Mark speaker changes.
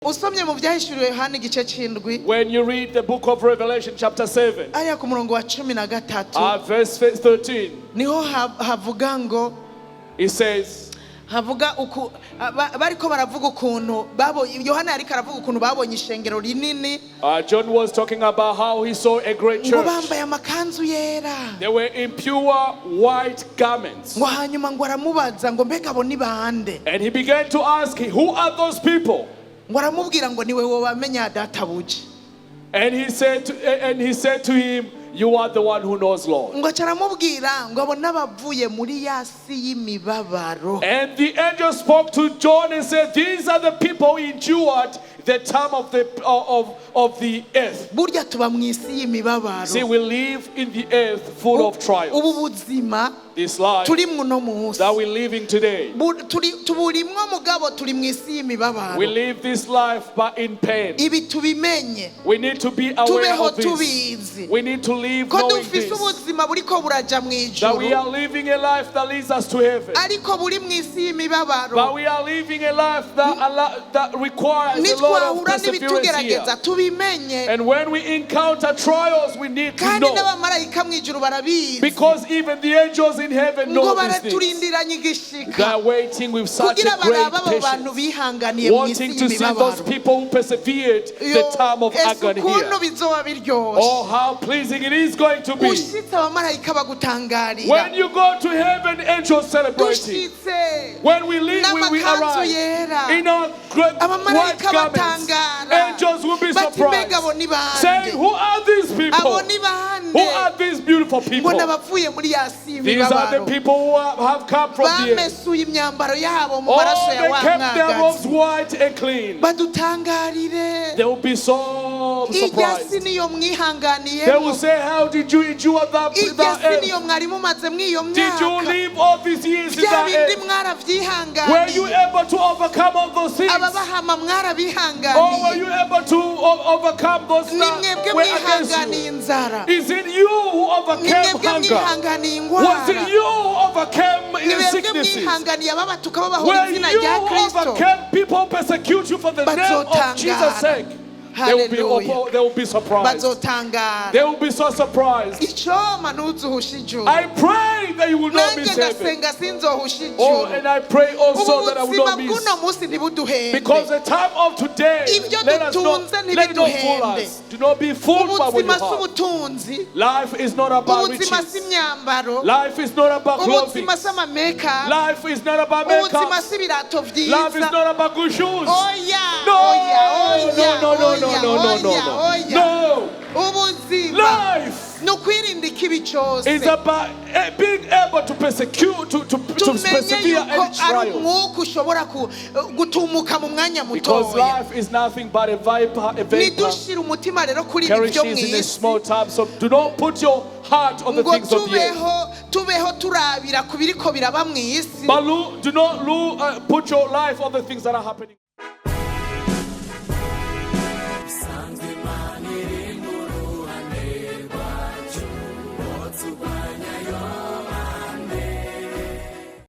Speaker 1: Usomye mu byahishuriwe Yohana igice cy'indwi.
Speaker 2: When you read the book of Revelation chapter 7,
Speaker 1: aya ku murongo wa 13,
Speaker 2: verse 13,
Speaker 1: niho havuga ngo,
Speaker 2: it says,
Speaker 1: havuga bariko baravuga ukuntu Yohana yariko aravuga ukuntu babonye ishengero rinini.
Speaker 2: John was talking about how he saw a great church.
Speaker 1: Ngo bambaye amakanzu yera.
Speaker 2: They were in pure white garments.
Speaker 1: Ngo hanyuma ngo aramubaza ngo mbega abo ni bande?
Speaker 2: And he began to ask, who are those people?
Speaker 1: Ngo aramubwira ngo niwe wobamenya databuja.
Speaker 2: And he said to him, you are the one who knows, Lord.
Speaker 1: Ngo aramubwira ngo abo nabavuye muri yasi y'imibabaro.
Speaker 2: And the angel spoke to John and said, these are the people who endured the time of the earth.
Speaker 1: Burya tuba mwisi y'imibabaro.
Speaker 2: See, we live in the earth full of trials.
Speaker 1: Ubu buzima
Speaker 2: this life
Speaker 1: that
Speaker 2: we're living today, we live this life but in pain. We need to be aware of this. We need to live knowing this, that we are living a life that leads us to heaven, but we are living a life that requires a lot of perseverance here. And when we encounter trials, we need to know, because even the angels in heaven know these things. They are waiting with such a great patience, wanting to see those people who persevered the time of agony here. Oh, how pleasing it is going to be. When you go to heaven, angels celebrating. When we leave, we arrive in our great white garments, angels will be surprised, saying, who are these people? Who are these beautiful people? These are the people who have come from the earth. Oh, they kept their robes white and clean. They will be so surprised. They will say, how did you endure that earth? Did you live all these years in that earth? Were you able to overcome all those things? Or were you able to overcome those that were against you? Is it you who overcame hunger? Was it you who overcame sicknesses? Were you who overcame people who persecute you for the name of Jesus' sake? They will be surprised. They will be so surprised. I pray that you will not miss heaven. Oh, and I pray also that I will not miss. Because the time of today, let it not fool us. Do not be fooled by what you have. Life is not about riches. Life is not about clothing. Life is not about makeup. Life is not about good shoes. No. Life is about being able to persecute, to persevere any trials. Because life is nothing but a vapor perishes in a small time. So do not put your heart on the things of the earth. But do not put your life on the things that are happening.